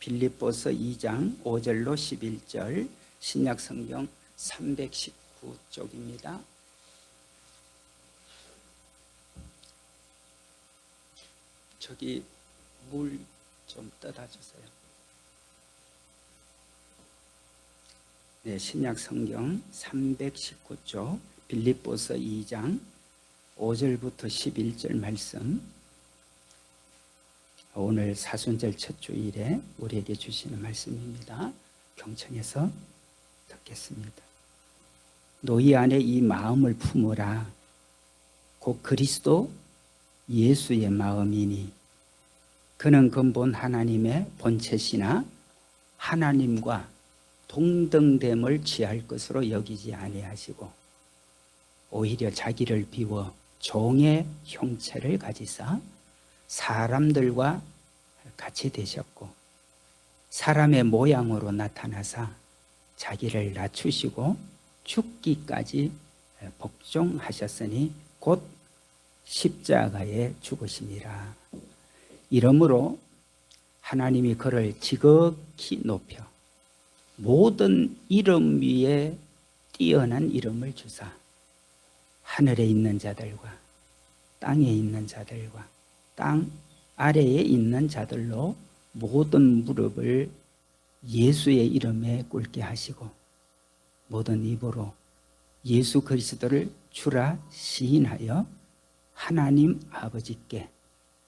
빌립보서 2장 5절로 11절 신약성경 319쪽입니다. 저기 물 좀 떠다 주세요. 네, 신약성경 319쪽 빌립보서 2장 5절부터 11절 말씀, 오늘 사순절 첫 주일에 우리에게 주시는 말씀입니다. 경청해서 듣겠습니다. 너희 안에 이 마음을 품으라. 곧 그리스도 예수의 마음이니 그는 근본 하나님의 본체시나 하나님과 동등됨을 취할 것으로 여기지 아니하시고 오히려 자기를 비워 종의 형체를 가지사 사람들과 같이 되셨고 사람의 모양으로 나타나사 자기를 낮추시고 죽기까지 복종하셨으니 곧 십자가에 죽으심이라. 이러므로 하나님이 그를 지극히 높여 모든 이름 위에 뛰어난 이름을 주사 하늘에 있는 자들과 땅에 있는 자들과 땅 아래에 있는 자들로 모든 무릎을 예수의 이름에 꿇게 하시고 모든 입으로 예수 그리스도를 주라 시인하여 하나님 아버지께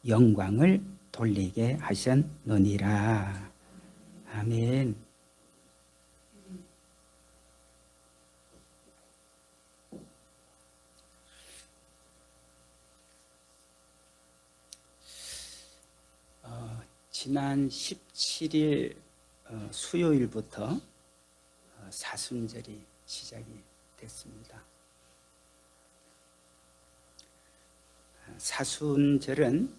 영광을 돌리게 하셨느니라. 아멘. 지난 17일 수요일부터 사순절이 시작이 됐습니다. 사순절은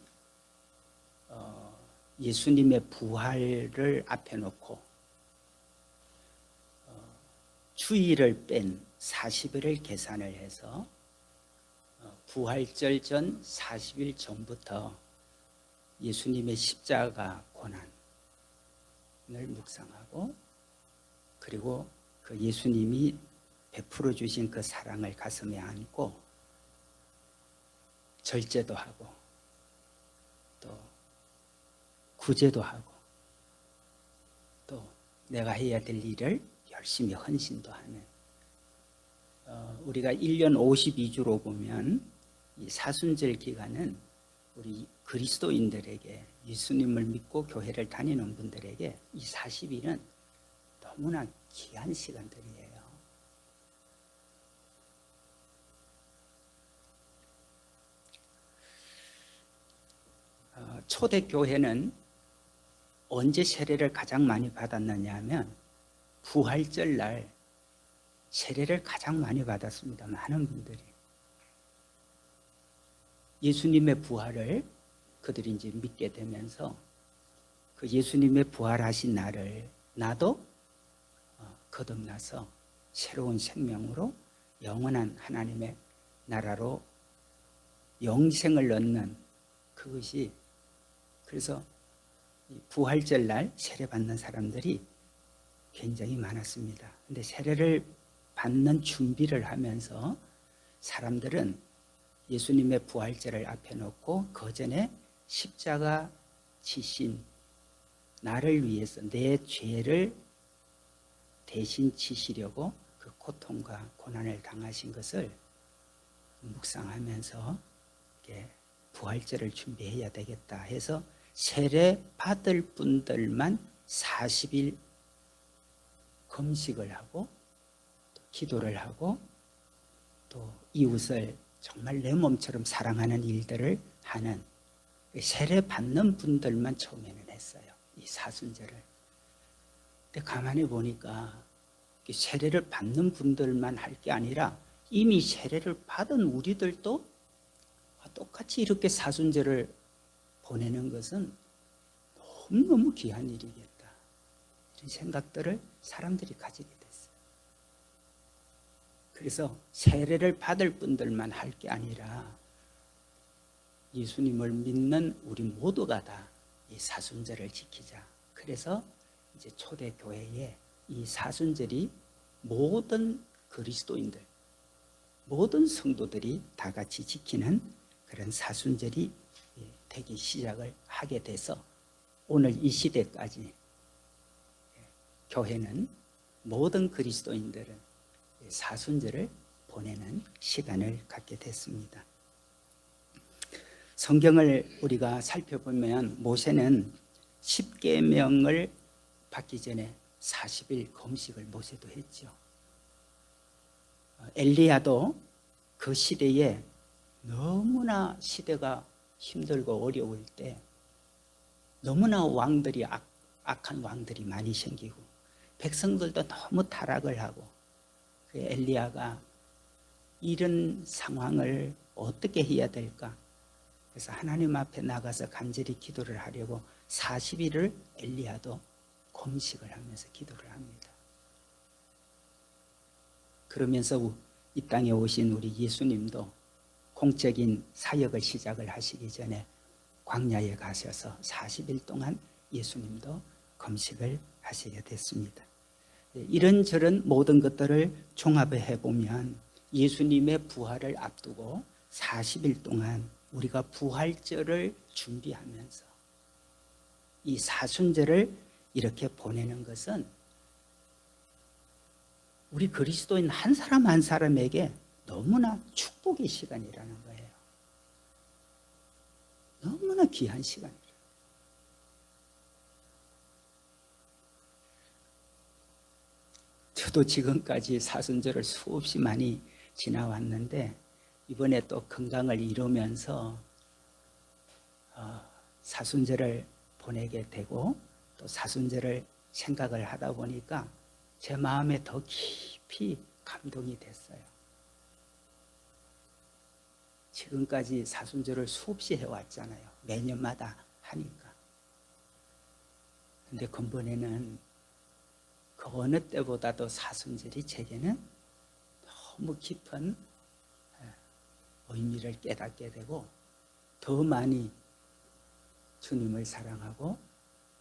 예수님의 부활을 앞에 놓고 주일을 뺀 40일을 계산을 해서 부활절 전 40일 전부터 예수님의 십자가 고난을 묵상하고 그리고 그 예수님이 베풀어 주신 그 사랑을 가슴에 안고 절제도 하고 또 구제도 하고 또 내가 해야 될 일을 열심히 헌신도 하는, 우리가 1년 52주로 보면 이 사순절 기간은 우리 그리스도인들에게, 예수님을 믿고 교회를 다니는 분들에게 이 40일은 너무나 귀한 시간들이에요. 초대교회는 언제 세례를 가장 많이 받았느냐 하면 부활절 날 세례를 가장 많이 받았습니다. 많은 분들이. 예수님의 부활을 그들이 이제 믿게 되면서 그 예수님의 부활하신 날을 나도 거듭나서 새로운 생명으로 영원한 하나님의 나라로 영생을 얻는 그것이, 그래서 부활절 날 세례 받는 사람들이 굉장히 많았습니다. 근데 세례를 받는 준비를 하면서 사람들은 예수님의 부활절을 앞에 놓고 그 전에 십자가 지신 나를 위해서 내 죄를 대신 지시려고 그 고통과 고난을 당하신 것을 묵상하면서 부활절을 준비해야 되겠다 해서 세례 받을 분들만 40일 금식을 하고 또 기도를 하고 또 이웃을 정말 내 몸처럼 사랑하는 일들을 하는, 세례 받는 분들만 처음에는 했어요. 이 사순절을. 근데 가만히 보니까 세례를 받는 분들만 할 게 아니라 이미 세례를 받은 우리들도 똑같이 이렇게 사순절을 보내는 것은 너무너무 귀한 일이겠다, 이런 생각들을 사람들이 가지게 됐어요. 그래서 세례를 받을 분들만 할 게 아니라 예수님을 믿는 우리 모두가 다 이 사순절을 지키자. 그래서 이제 초대 교회에 이 사순절이 모든 그리스도인들, 모든 성도들이 다 같이 지키는 그런 사순절이 되기 시작을 하게 돼서 오늘 이 시대까지 교회는 모든 그리스도인들은 사순절을 보내는 시간을 갖게 됐습니다. 성경을 우리가 살펴보면 모세는 10계명을 받기 전에 40일 금식을 모세도 했죠. 엘리야도 그 시대에 너무나 시대가 힘들고 어려울 때 너무나 왕들이 악한 왕들이 많이 생기고 백성들도 너무 타락을 하고 그 엘리야가 이런 상황을 어떻게 해야 될까? 그래서 하나님 앞에 나가서 간절히 기도를 하려고 40일을 엘리야도 금식을 하면서 기도를 합니다. 그러면서 이 땅에 오신 우리 예수님도 공적인 사역을 시작을 하시기 전에 광야에 가셔서 40일 동안 예수님도 금식을 하시게 됐습니다. 이런저런 모든 것들을 종합해 보면 예수님의 부활을 앞두고 40일 동안 우리가 부활절을 준비하면서 이 사순절을 이렇게 보내는 것은 우리 그리스도인 한 사람 한 사람에게 너무나 축복의 시간이라는 거예요. 너무나 귀한 시간이에요. 저도 지금까지 사순절을 수없이 많이 지나왔는데 이번에 또 건강을 잃으면서 사순절을 보내게 되고 또 사순절을 생각을 하다 보니까 제 마음에 더 깊이 감동이 됐어요. 지금까지 사순절을 수없이 해왔잖아요. 매년마다 하니까. 근데 근본에는 그 어느 때보다도 사순절이 제게는 너무 깊은 의미를 깨닫게 되고 더 많이 주님을 사랑하고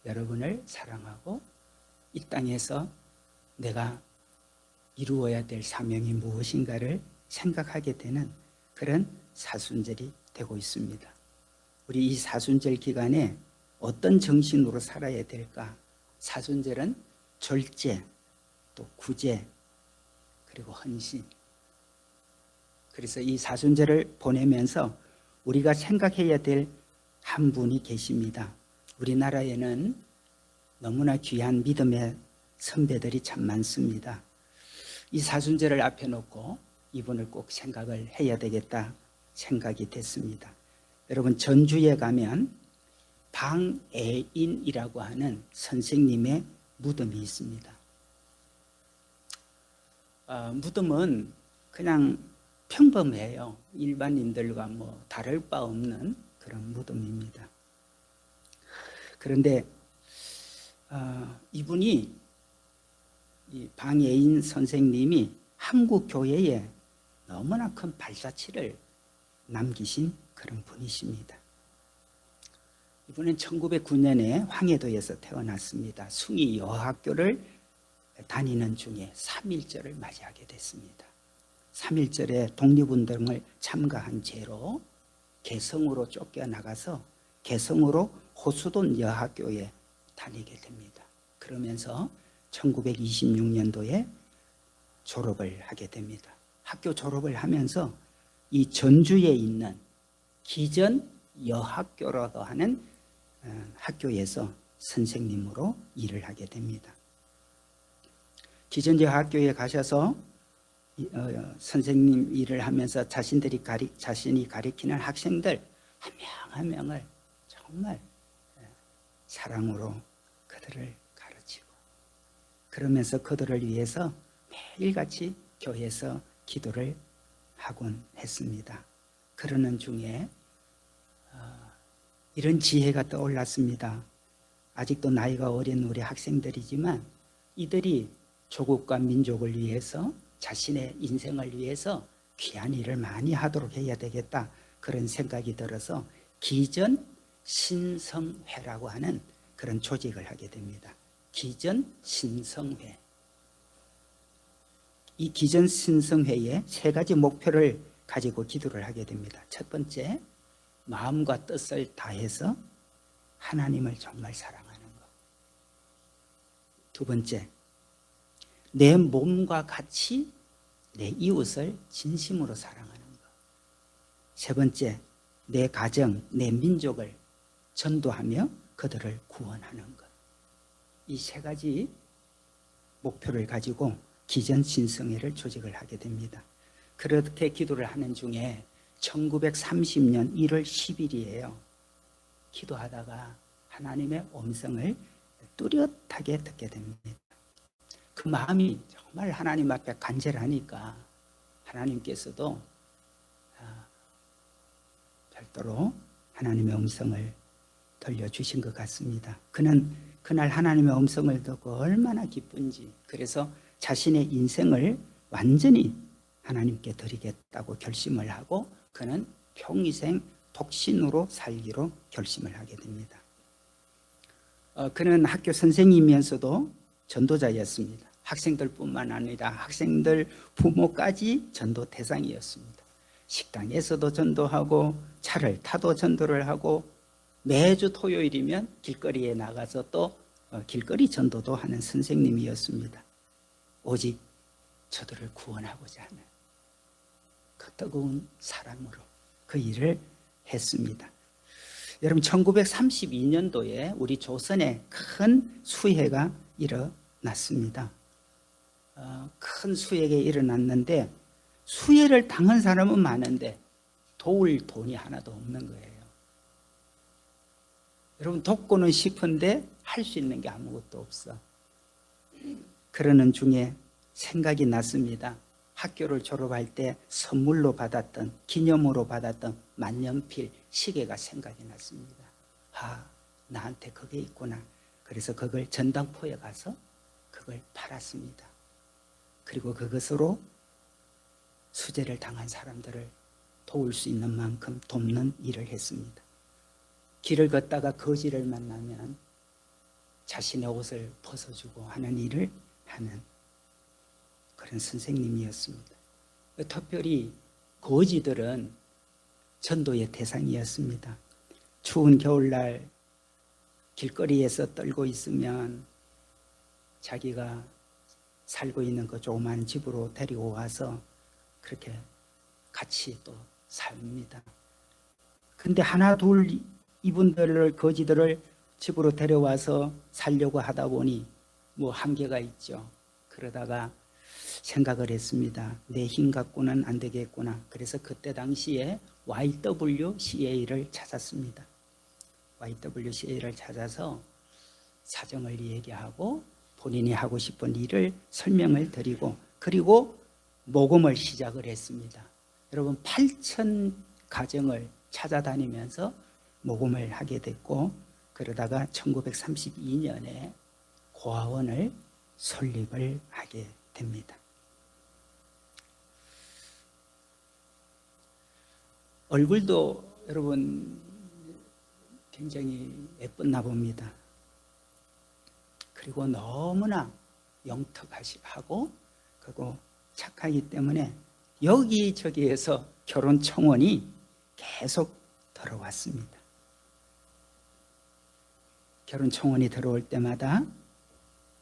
여러분을 사랑하고 이 땅에서 내가 이루어야 될 사명이 무엇인가를 생각하게 되는 그런 사순절이 되고 있습니다. 우리 이 사순절 기간에 어떤 정신으로 살아야 될까? 사순절은 절제, 또 구제, 그리고 헌신. 그래서 이 사순절을 보내면서 우리가 생각해야 될 한 분이 계십니다. 우리나라에는 너무나 귀한 믿음의 선배들이 참 많습니다. 이 사순절을 앞에 놓고 이분을 꼭 생각을 해야 되겠다 생각이 됐습니다. 여러분 전주에 가면 방애인이라고 하는 선생님의 무덤이 있습니다. 무덤은 그냥 평범해요. 일반인들과 뭐 다를 바 없는 그런 무덤입니다. 그런데 이분이 이 방애인 선생님이 한국 교회에 너무나 큰 발자취를 남기신 그런 분이십니다. 이분은 1909년에 황해도에서 태어났습니다. 숭이 여학교를 다니는 중에 3.1절을 맞이하게 됐습니다. 3.1절에 독립운동을 참가한 죄로 개성으로 쫓겨나가서 개성으로 호수돈 여학교에 다니게 됩니다. 그러면서 1926년도에 졸업을 하게 됩니다. 학교 졸업을 하면서 이 전주에 있는 기전 여학교라고 하는 학교에서 선생님으로 일을 하게 됩니다. 기전 여학교에 가셔서 선생님 일을 하면서 자신이 가리키는 학생들 한 명 한 명을 정말 사랑으로 그들을 가르치고 그러면서 그들을 위해서 매일같이 교회에서 기도를 하곤 했습니다. 그러는 중에 이런 지혜가 떠올랐습니다. 아직도 나이가 어린 우리 학생들이지만 이들이 조국과 민족을 위해서 자신의 인생을 위해서 귀한 일을 많이 하도록 해야 되겠다 그런 생각이 들어서 기전 신성회라고 하는 그런 조직을 하게 됩니다. 기전신성회. 이 기전신성회에 세 가지 목표를 가지고 기도를 하게 됩니다. 첫 번째, 마음과 뜻을 다해서 하나님을 정말 사랑하는 것. 두 번째, 내 몸과 같이 내 이웃을 진심으로 사랑하는 것. 세 번째, 내 가정, 내 민족을 전도하며 그들을 구원하는 것. 이 세 가지 목표를 가지고 기전신성회를 조직을 하게 됩니다. 그렇게 기도를 하는 중에 1930년 1월 10일이에요. 기도하다가 하나님의 음성을 뚜렷하게 듣게 됩니다. 그 마음이 정말 하나님 앞에 간절하니까 하나님께서도 별도로 하나님의 음성을 들려주신 것 같습니다. 그는 그날 하나님의 음성을 듣고 얼마나 기쁜지, 그래서 자신의 인생을 완전히 하나님께 드리겠다고 결심을 하고 그는 평생 독신으로 살기로 결심을 하게 됩니다. 그는 학교 선생님이면서도 전도자였습니다. 학생들뿐만 아니라 학생들 부모까지 전도 대상이었습니다. 식당에서도 전도하고 차를 타도 전도를 하고 매주 토요일이면 길거리에 나가서 또 길거리 전도도 하는 선생님이었습니다. 오직 저들을 구원하고자 하는 그 뜨거운 사랑으로 그 일을 했습니다. 여러분, 1932년도에 우리 조선에 큰 수해가 일어났습니다. 큰 수해가 일어났는데 수해를 당한 사람은 많은데 도울 돈이 하나도 없는 거예요. 여러분, 돕고는 싶은데 할 수 있는 게 아무것도 없어. 그러는 중에 생각이 났습니다. 학교를 졸업할 때 선물로 받았던, 기념으로 받았던 만년필 시계가 생각이 났습니다. 나한테 그게 있구나. 그래서 그걸 전당포에 가서 그걸 팔았습니다. 그리고 그것으로 수재를 당한 사람들을 도울 수 있는 만큼 돕는 일을 했습니다. 길을 걷다가 거지를 만나면 자신의 옷을 벗어주고 하는 일을 하는 그런 선생님이었습니다. 특별히 거지들은 전도의 대상이었습니다. 추운 겨울날 길거리에서 떨고 있으면 자기가 살고 있는 그 조그만 집으로 데리고 와서 그렇게 같이 또 삽니다. 근데 하나 둘 이분들을, 거지들을 집으로 데려와서 살려고 하다 보니 뭐 한계가 있죠. 그러다가 생각을 했습니다. 내 힘 갖고는 안 되겠구나. 그래서 그때 당시에 YWCA를 찾았습니다. YWCA를 찾아서 사정을 얘기하고 본인이 하고 싶은 일을 설명을 드리고 그리고 모금을 시작을 했습니다. 여러분, 8,000 가정을 찾아다니면서 모금을 하게 됐고 그러다가 1932년에 고아원을 설립을 하게 됩니다. 얼굴도 여러분 굉장히 예뻤나 봅니다. 그리고 너무나 영특하고 그리고 착하기 때문에 여기저기에서 결혼 청혼이 계속 들어왔습니다. 결혼 청혼이 들어올 때마다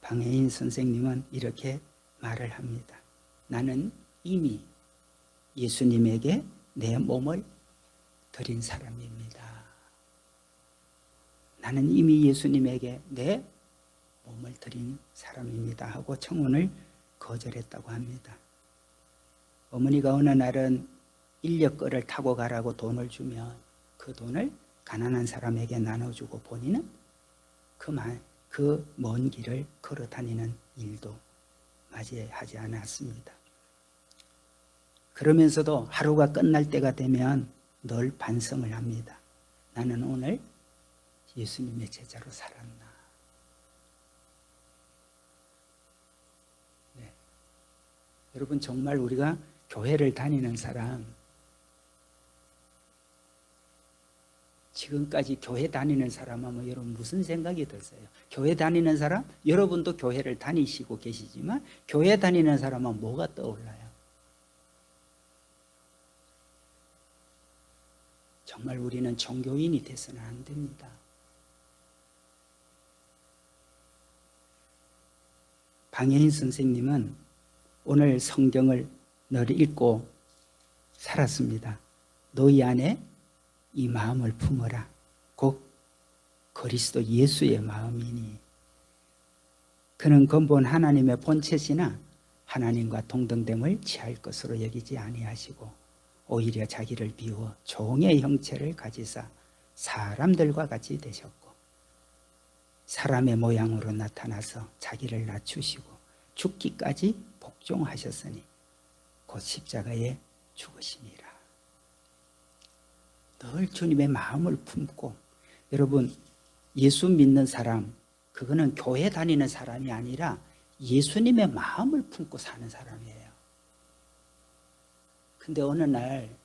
방혜인 선생님은 이렇게 말을 합니다. 나는 이미 예수님에게 내 몸을 드린 사람입니다. 나는 이미 예수님에게 내 몸을 드린 사람입니다 하고 청혼을 거절했다고 합니다. 어머니가 어느 날은 인력거를 타고 가라고 돈을 주면 그 돈을 가난한 사람에게 나눠주고 본인은 그 먼 길을 걸어 다니는 일도 맞이하지 않았습니다. 그러면서도 하루가 끝날 때가 되면 늘 반성을 합니다. 나는 오늘 예수님의 제자로 살았나? 네. 여러분, 정말 우리가 교회를 다니는 사람 지금까지 교회 다니는 사람 하면 여러분 무슨 생각이 드세요? 교회 다니는 사람? 여러분도 교회를 다니시고 계시지만 교회 다니는 사람은 뭐가 떠올라요? 정말 우리는 종교인이 돼서는 안 됩니다. 방혜인 선생님은 오늘 성경을 늘 읽고 살았습니다. 너희 안에 이 마음을 품어라. 곧 그리스도 예수의 마음이니. 그는 근본 하나님의 본체시나 하나님과 동등됨을 취할 것으로 여기지 아니하시고 오히려 자기를 비워 종의 형체를 가지사 사람들과 같이 되셨고 사람의 모양으로 나타나서 자기를 낮추시고 죽기까지 복종하셨으니 곧 십자가에 죽으시니라. 늘 주님의 마음을 품고, 여러분 예수 믿는 사람, 그거는 교회 다니는 사람이 아니라 예수님의 마음을 품고 사는 사람이에요. 근데 어느 날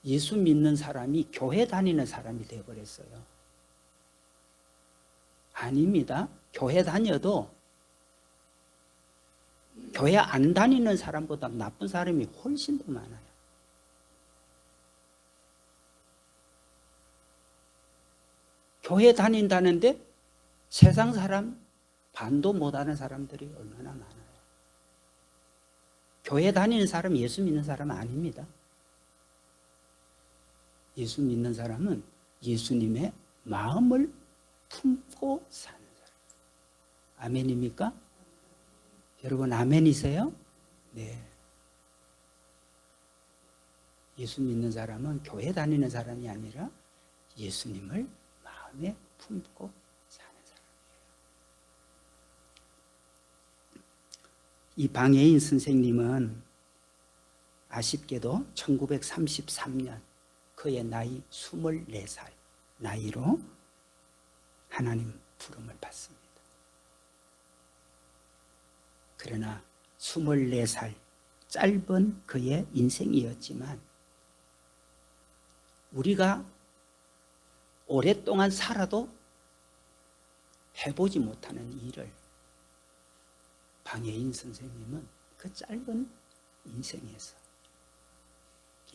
예수 믿는 사람이 교회 다니는 사람이 되어버렸어요. 아닙니다. 교회 다녀도 교회 안 다니는 사람보다 나쁜 사람이 훨씬 더 많아요. 교회 다닌다는데 세상 사람 반도 못하는 사람들이 얼마나 많아요. 교회 다니는 사람 예수 믿는 사람은 아닙니다. 예수 믿는 사람은 예수님의 마음을 품고 사는 사람. 아멘입니까? 여러분 아멘이세요? 네. 예수 믿는 사람은 교회 다니는 사람이 아니라 예수님을 마음에 품고 사는 사람이에요. 이 방혜인 선생님은 아쉽게도 1933년 그의 나이 24살 나이로 하나님 부름을 받습니다. 그러나 24살 짧은 그의 인생이었지만 우리가 오랫동안 살아도 해보지 못하는 일을 방혜인 선생님은 그 짧은 인생에서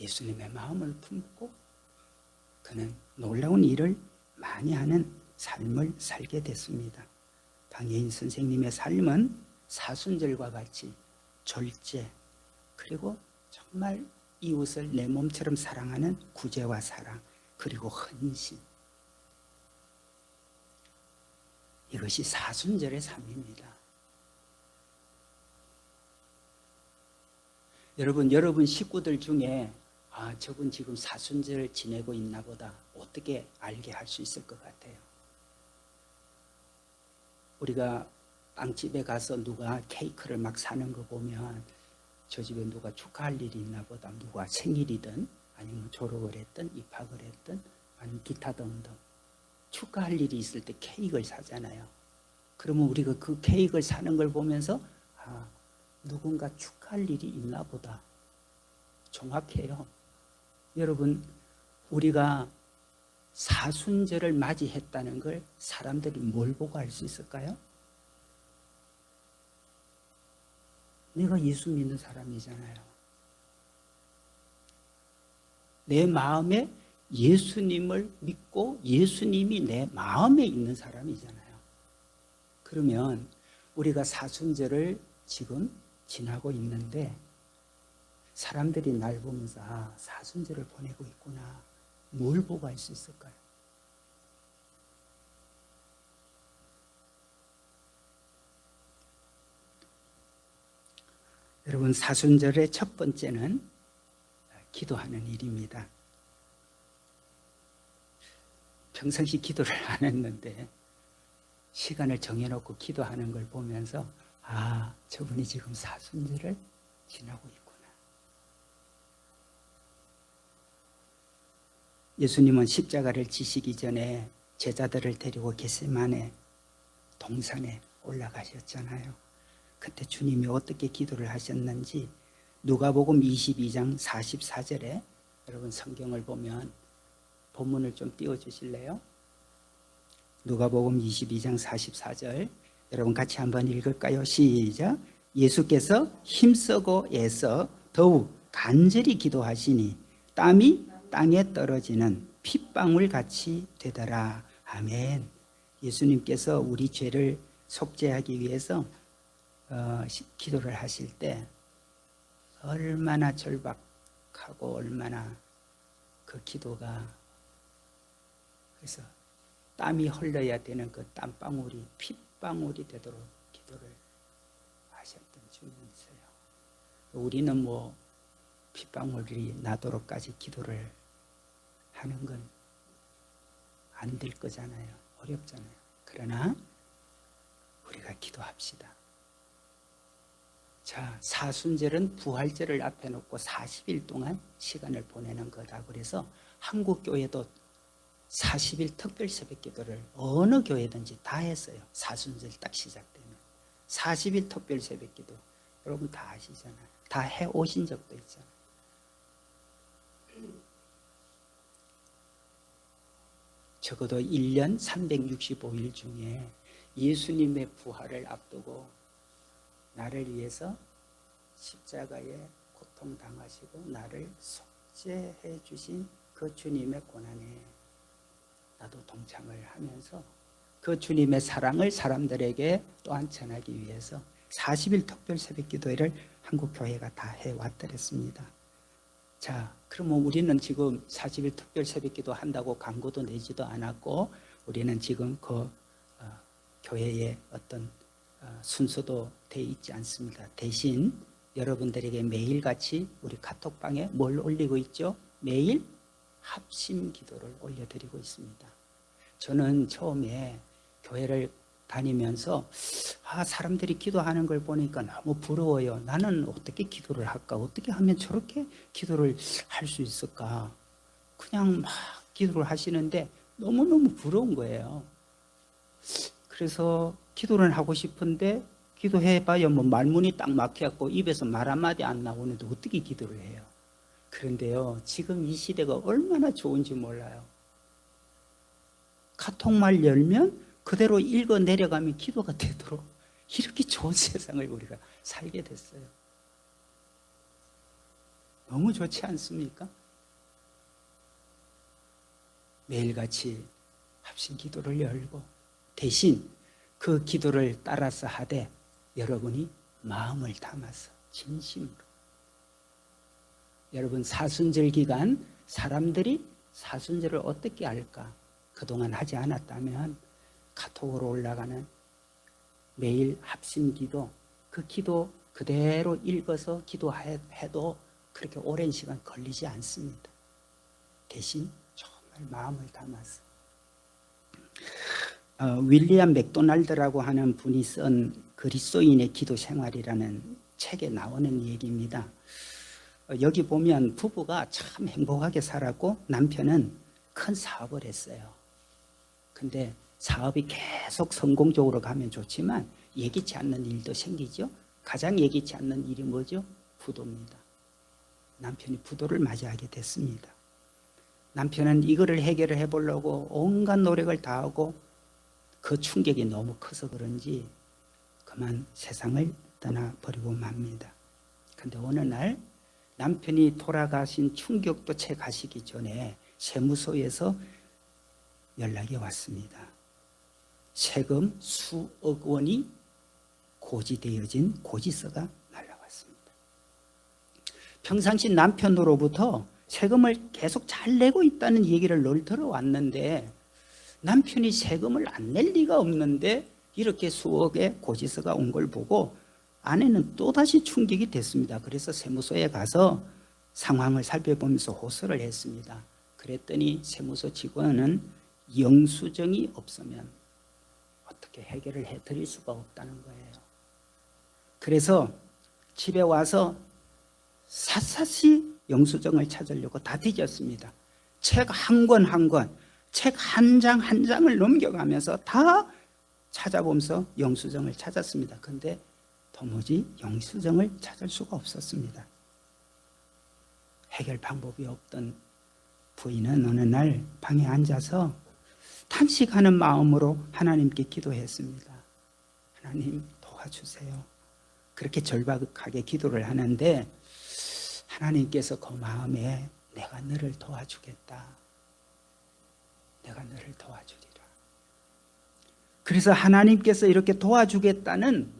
예수님의 마음을 품고 그는 놀라운 일을 많이 하는 삶을 살게 됐습니다. 방혜인 선생님의 삶은 사순절과 같이 절제, 그리고 정말 이웃을 내 몸처럼 사랑하는 구제와 사랑, 그리고 헌신, 이것이 사순절의 삶입니다. 여러분 식구들 중에 저분 지금 사순절을 지내고 있나 보다 어떻게 알게 할 수 있을 것 같아요? 우리가 빵집에 가서 누가 케이크를 막 사는 거 보면 저 집에 누가 축하할 일이 있나 보다, 누가 생일이든 아니면 졸업을 했든 입학을 했든 아니면 기타 등등 축하할 일이 있을 때 케이크를 사잖아요. 그러면 우리가 그 케이크를 사는 걸 보면서 누군가 축하할 일이 있나 보다. 정확해요. 여러분, 우리가 사순절을 맞이했다는 걸 사람들이 뭘 보고 알 수 있을까요? 내가 예수 믿는 사람이잖아요. 내 마음에 예수님을 믿고 예수님이 내 마음에 있는 사람이잖아요. 그러면 우리가 사순절을 지금 지나고 있는데 사람들이 날 보면서 사순절을 보내고 있구나. 뭘 보고 알 수 있을까요? 여러분, 사순절의 첫 번째는 기도하는 일입니다. 평상시 기도를 안 했는데 시간을 정해놓고 기도하는 걸 보면서 저분이 지금 사순절을 지나고 있구나. 예수님은 십자가를 지시기 전에 제자들을 데리고 겟세마네 동산에 올라가셨잖아요. 그때 주님이 어떻게 기도를 하셨는지 누가복음 22장 44절에 여러분 성경을 보면 본문을 좀 띄워주실래요? 누가복음 22장 44절. 여러분 같이 한번 읽을까요? 시작. 예수께서 힘쓰고 애써 더욱 간절히 기도하시니 땀이 땅에 떨어지는 핏방울 같이 되더라. 아멘. 예수님께서 우리 죄를 속죄하기 위해서 기도를 하실 때 얼마나 절박하고 얼마나 그 기도가, 그래서 땀이 흘러야 되는 그 땀방울이 핏방울이 되도록 기도를 하셨던 주님이세요. 우리는 뭐 핏방울이 나도록까지 기도를 하는 건 안 될 거잖아요. 어렵잖아요. 그러나 우리가 기도합시다. 자, 사순절은 부활절을 앞에 놓고 40일 동안 시간을 보내는 거다. 그래서 한국 교회도 40일 특별 새벽 기도를 어느 교회든지 다 했어요. 사순절 딱 시작되면 40일 특별 새벽 기도, 여러분 다 아시잖아요. 다 해 오신 적도 있잖아요. 적어도 1년 365일 중에 예수님의 부활을 앞두고 나를 위해서 십자가에 고통당하시고 나를 속죄해 주신 그 주님의 고난에 나도 동참을 하면서 그 주님의 사랑을 사람들에게 또한 전하기 위해서 40일 특별 새벽 기도회를 한국 교회가 다 해왔더랬습니다. 자, 그러면 우리는 지금 40일 특별 새벽 기도 한다고 광고도 내지도 않았고 우리는 지금 그 교회의 어떤 순서도 돼 있지 않습니다. 대신 여러분들에게 매일같이 우리 카톡방에 뭘 올리고 있죠? 매일 합심 기도를 올려드리고 있습니다. 저는 처음에 교회를 다니면서 사람들이 기도하는 걸 보니까 너무 부러워요. 나는 어떻게 기도를 할까? 어떻게 하면 저렇게 기도를 할 수 있을까? 그냥 막 기도를 하시는데 너무너무 부러운 거예요. 그래서 기도를 하고 싶은데 기도해봐야 뭐 말문이 딱 막혀갖고 입에서 말 한마디 안 나오는데 어떻게 기도를 해요? 그런데요, 지금 이 시대가 얼마나 좋은지 몰라요. 카톡말 열면 그대로 읽어 내려가면 기도가 되도록 이렇게 좋은 세상을 우리가 살게 됐어요. 너무 좋지 않습니까? 매일같이 합심 기도를 열고 대신 그 기도를 따라서 하되 여러분이 마음을 담아서 진심으로, 여러분 사순절 기간 사람들이 사순절을 어떻게 할까? 그동안 하지 않았다면 카톡으로 올라가는 매일 합심 기도, 그 기도 그대로 읽어서 기도해도 그렇게 오랜 시간 걸리지 않습니다. 대신 정말 마음을 담아서. 윌리엄 맥도날드라고 하는 분이 쓴 그리스도인의 기도 생활이라는 책에 나오는 얘기입니다. 여기 보면 부부가 참 행복하게 살았고 남편은 큰 사업을 했어요. 근데 사업이 계속 성공적으로 가면 좋지만 예기치 않는 일도 생기죠. 가장 예기치 않는 일이 뭐죠? 부도입니다. 남편이 부도를 맞이하게 됐습니다. 남편은 이거를 해결을 해보려고 온갖 노력을 다하고 그 충격이 너무 커서 그런지 그만 세상을 떠나버리고 맙니다. 근데 어느 날 남편이 돌아가신 충격도 채 가시기 전에 세무서에서 연락이 왔습니다. 세금 수억 원이 고지되어진 고지서가 날라왔습니다. 평상시 남편으로부터 세금을 계속 잘 내고 있다는 얘기를 늘 들어왔는데 남편이 세금을 안 낼 리가 없는데 이렇게 수억의 고지서가 온 걸 보고 아내는 또다시 충격이 됐습니다. 그래서 세무서에 가서 상황을 살펴보면서 호소를 했습니다. 그랬더니 세무서 직원은 영수증이 없으면 어떻게 해결을 해드릴 수가 없다는 거예요. 그래서 집에 와서 샅샅이 영수증을 찾으려고 다 뒤졌습니다. 책 한 권 한 권, 책 한 장 한 장을 넘겨가면서 다 찾아보면서 영수증을 찾았습니다. 그런데 도무지 영수증을 찾을 수가 없었습니다. 해결 방법이 없던 부인은 어느 날 방에 앉아서 탄식하는 마음으로 하나님께 기도했습니다. 하나님 도와주세요. 그렇게 절박하게 기도를 하는데 하나님께서 그 마음에 내가 너를 도와주겠다. 내가 너를 도와주리라. 그래서 하나님께서 이렇게 도와주겠다는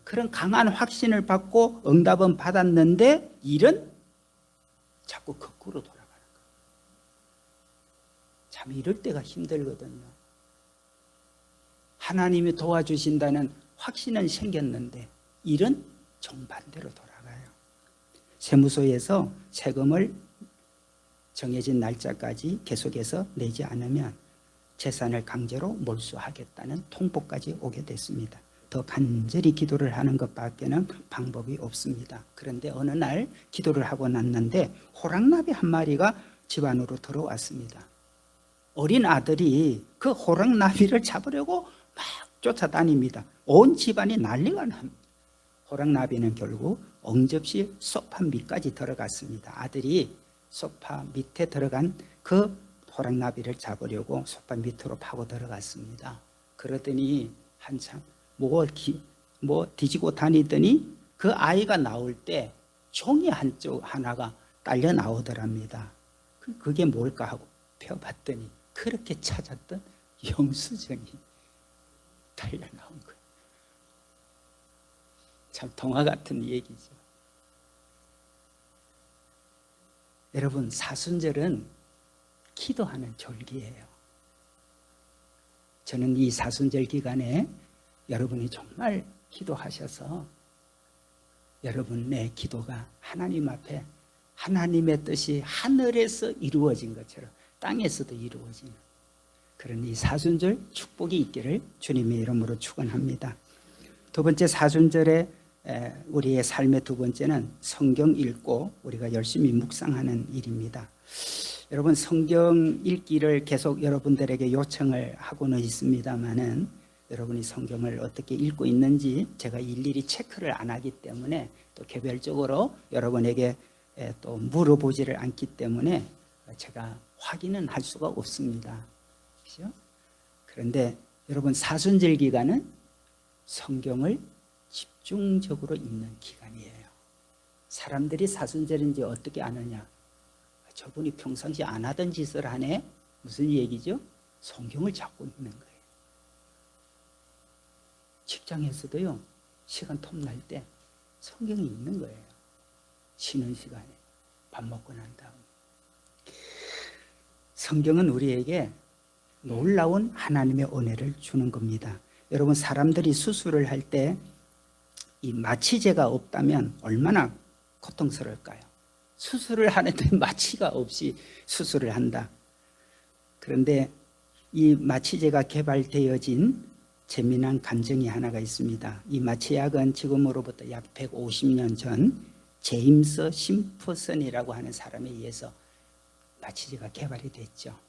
그런 강한 확신을 받고 응답은 받았는데 일은 자꾸 거꾸로 돌아가는 거예요. 참 이럴 때가 힘들거든요. 하나님이 도와주신다는 확신은 생겼는데 일은 정반대로 돌아가요. 세무서에서 세금을 정해진 날짜까지 계속해서 내지 않으면 재산을 강제로 몰수하겠다는 통보까지 오게 됐습니다. 더 간절히 기도를 하는 것밖에는 방법이 없습니다. 그런데 어느 날 기도를 하고 났는데 호랑나비 한 마리가 집 안으로 들어왔습니다. 어린 아들이 그 호랑나비를 잡으려고 막 쫓아다닙니다. 온 집안이 난리가 납니다. 호랑나비는 결국 엉접시 소파 밑까지 들어갔습니다. 아들이 소파 밑에 들어간 그 호랑나비를 잡으려고 소파 밑으로 파고 들어갔습니다. 그러더니 한참 뭐 뒤지고 다니더니 그 아이가 나올 때 종이 한쪽 하나가 딸려 나오더랍니다. 그게 뭘까 하고 펴봤더니 그렇게 찾았던 영수증이 달려 나온 거예요. 참 동화 같은 얘기죠. 여러분, 사순절은 기도하는 절기예요. 저는 이 사순절 기간에 여러분이 정말 기도하셔서 여러분의 기도가 하나님 앞에 하나님의 뜻이 하늘에서 이루어진 것처럼 땅에서도 이루어지는 그런 이 사순절 축복이 있기를 주님의 이름으로 축원합니다. 두 번째 사순절에 우리의 삶의 두 번째는 성경 읽고 우리가 열심히 묵상하는 일입니다. 여러분, 성경 읽기를 계속 여러분들에게 요청을 하고는 있습니다만은 여러분이 성경을 어떻게 읽고 있는지 제가 일일이 체크를 안 하기 때문에 또 개별적으로 여러분에게 또 물어보지를 않기 때문에 제가 확인은 할 수가 없습니다. 그렇죠? 그런데 여러분, 사순절 기간은 성경을 집중적으로 읽는 기간이에요. 사람들이 사순절인지 어떻게 아느냐? 저분이 평상시 안 하던 짓을 하네? 무슨 얘기죠? 성경을 자꾸 읽는 거예요. 직장에서도요, 시간 텀날 때 성경이 있는 거예요. 쉬는 시간에 밥 먹고 난 다음에. 성경은 우리에게 놀라운 하나님의 은혜를 주는 겁니다. 여러분, 사람들이 수술을 할 때 이 마취제가 없다면 얼마나 고통스러울까요? 수술을 하는데 마취가 없이 수술을 한다. 그런데 이 마취제가 개발되어진 재미난 감정이 하나가 있습니다. 이 마취약은 지금으로부터 약 150년 전 제임스 심프슨이라고 하는 사람에 의해서 마취제가 개발이 됐죠.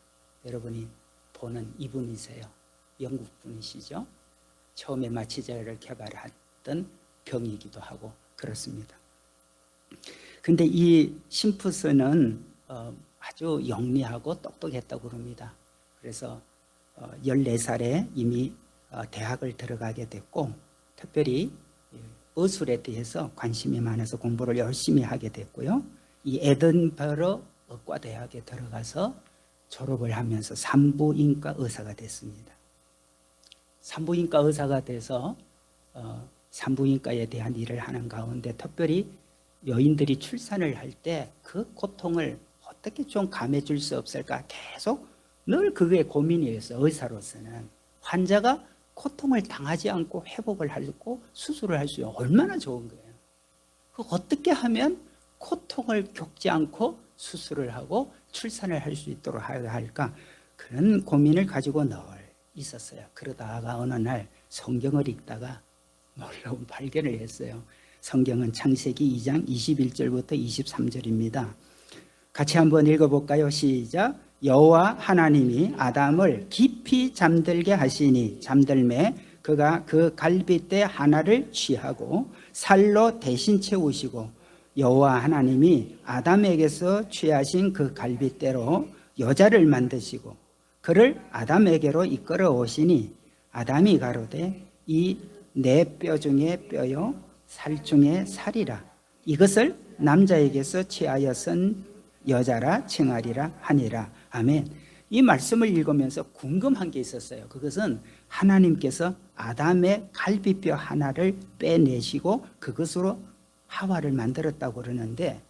여러분이 보는 이분이세요. 영국 분이시죠. 처음에 마취제를 개발했던 병이기도 하고 그렇습니다. 근데 이 심프슨은 아주 영리하고 똑똑했다고 그럽니다. 그래서 14살에 이미 대학을 들어가게 됐고 특별히 의술에 대해서 관심이 많아서 공부를 열심히 하게 됐고요. 이 에든버러 의과대학에 들어가서 졸업을 하면서 산부인과 의사가 됐습니다. 산부인과 의사가 돼서 산부인과에 대한 일을 하는 가운데 특별히 여인들이 출산을 할 때 그 고통을 어떻게 좀 감해줄 수 없을까 계속 늘 그게 고민이었어요. 의사로서는 환자가 고통을 당하지 않고 회복을 하고 수술을 할 수 있는 얼마나 좋은 거예요. 그 어떻게 하면 고통을 겪지 않고 수술을 하고 출산을 할 수 있도록 할까 그런 고민을 가지고 늘 있었어요. 그러다가 어느 날 성경을 읽다가 놀라운 발견을 했어요. 성경은 창세기 2장 21절부터 23절입니다. 같이 한번 읽어볼까요? 시작. 여호와 하나님이 아담을 깊이 잠들게 하시니 잠들매 그가 그 갈빗대 하나를 취하고 살로 대신 채우시고 여호와 하나님이 아담에게서 취하신 그 갈빗대로 여자를 만드시고 그를 아담에게로 이끌어 오시니 아담이 가로되 이 내 뼈 중에 뼈요 살 중에 살이라 이것을 남자에게서 취하여 쓴 여자라 칭하리라 하니라. 아멘. 이 말씀을 읽으면서 궁금한 게 있었어요. 그것은 하나님께서 아담의 갈비뼈 하나를 빼내시고 그것으로 하와를 만들었다고 그러는데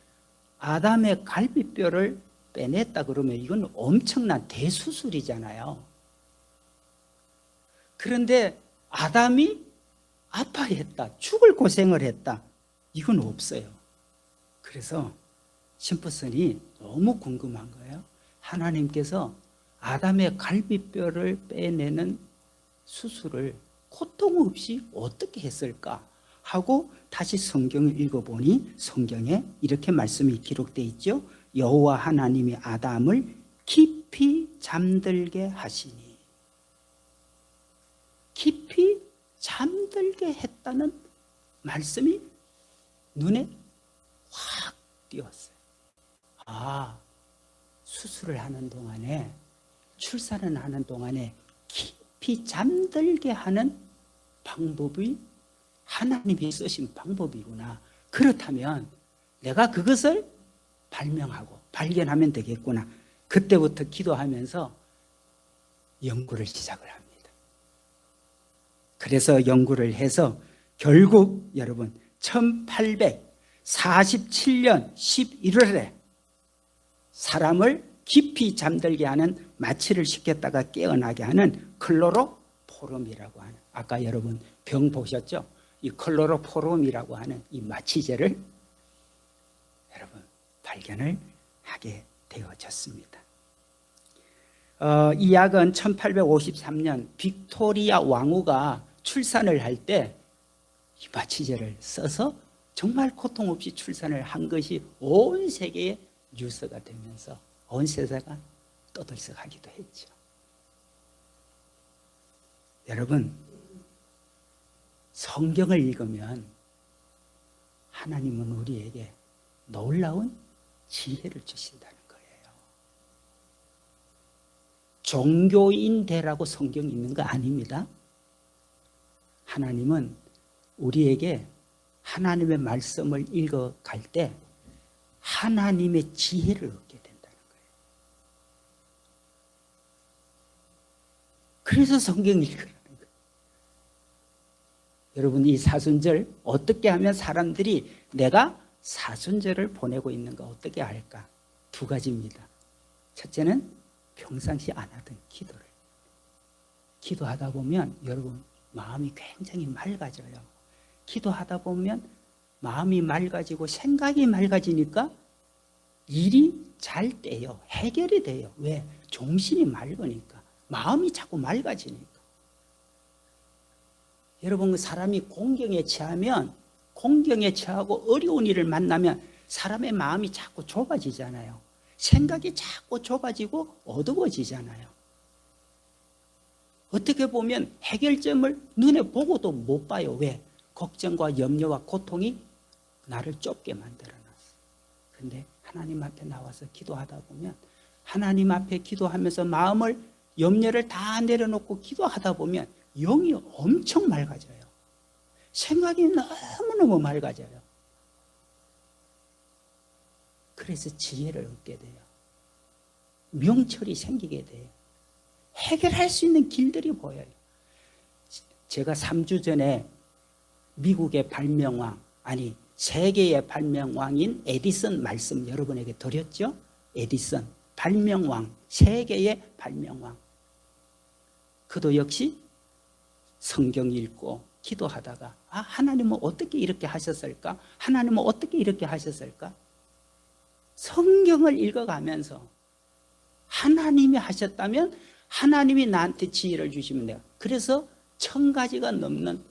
아담의 갈비뼈를 빼냈다 그러면 이건 엄청난 대수술이잖아요. 그런데 아담이 아파했다, 죽을 고생을 했다, 이건 없어요. 그래서 심프슨이 너무 궁금한 거예요. 하나님께서 아담의 갈비뼈를 빼내는 수술을 고통 없이 어떻게 했을까 하고 다시 성경을 읽어보니 성경에 이렇게 말씀이 기록되어 있죠. 여호와 하나님이 아담을 깊이 잠들게 하시니, 깊이 잠들게 했다는 말씀이 눈에 확 띄었어요. 아, 수술을 하는 동안에, 출산을 하는 동안에 깊이 잠들게 하는 방법이 하나님이 쓰신 방법이구나. 그렇다면 내가 그것을 발명하고 발견하면 되겠구나. 그때부터 기도하면서 연구를 시작을 합니다. 그래서 연구를 해서 결국 여러분 1847년 11월에 사람을 깊이 잠들게 하는 마취를 시켰다가 깨어나게 하는 클로로포름이라고 하는, 아까 여러분 병 보셨죠? 이 클로로포름이라고 하는 이 마취제를 여러분 발견을 하게 되어졌습니다. 이 약은 1853년 빅토리아 왕후가 출산을 할 때 이 마취제를 써서 정말 고통 없이 출산을 한 것이 온 세계에 뉴스가 되면서 온 세계가 떠들썩하기도 했죠. 여러분, 성경을 읽으면 하나님은 우리에게 놀라운 지혜를 주신다는 거예요. 종교인 되라고 성경 있는 거 아닙니다. 하나님은 우리에게 하나님의 말씀을 읽어갈 때 하나님의 지혜를 얻게 된다는 거예요. 그래서 성경을 읽으라는 거예요. 여러분, 이 사순절 어떻게 하면 사람들이 내가 사순절을 보내고 있는가 어떻게 알까? 두 가지입니다. 첫째는 평상시 안 하던 기도를. 기도하다 보면 여러분 마음이 굉장히 맑아져요. 기도하다 보면 마음이 맑아지고 생각이 맑아지니까 일이 잘 돼요. 해결이 돼요. 왜? 정신이 맑으니까. 마음이 자꾸 맑아지니까. 여러분, 사람이 공경에 처하면, 공경에 처하고 어려운 일을 만나면 사람의 마음이 자꾸 좁아지잖아요. 생각이 자꾸 좁아지고 어두워지잖아요. 어떻게 보면 해결점을 눈에 보고도 못 봐요. 왜? 걱정과 염려와 고통이 나를 좁게 만들어놨어. 그런데 하나님 앞에 나와서 기도하다 보면, 하나님 앞에 기도하면서 마음을, 염려를 다 내려놓고 기도하다 보면 영이 엄청 맑아져요. 생각이 너무너무 맑아져요. 그래서 지혜를 얻게 돼요. 명철이 생기게 돼요. 해결할 수 있는 길들이 보여요. 제가 3주 전에 미국의 발명왕, 아니 세계의 발명왕인 에디슨 말씀 여러분에게 드렸죠? 에디슨, 발명왕, 세계의 발명왕. 그도 역시 성경 읽고 기도하다가 하나님은 어떻게 이렇게 하셨을까? 하나님은 어떻게 이렇게 하셨을까? 성경을 읽어가면서 하나님이 하셨다면 하나님이 나한테 지혜를 주시면 돼요. 그래서 1000가지가 넘는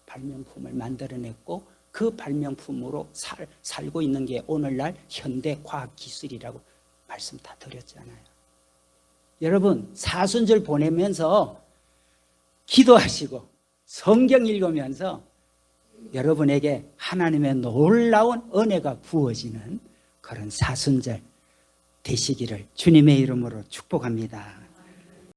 발명품을 만들어냈고 그 발명품으로 살고 있는 게 오늘날 현대과학기술이라고 말씀 다 드렸잖아요. 여러분, 사순절 보내면서 기도하시고 성경 읽으면서 여러분에게 하나님의 놀라운 은혜가 부어지는 그런 사순절, 되시기를 주님의 이름으로 축복합니다.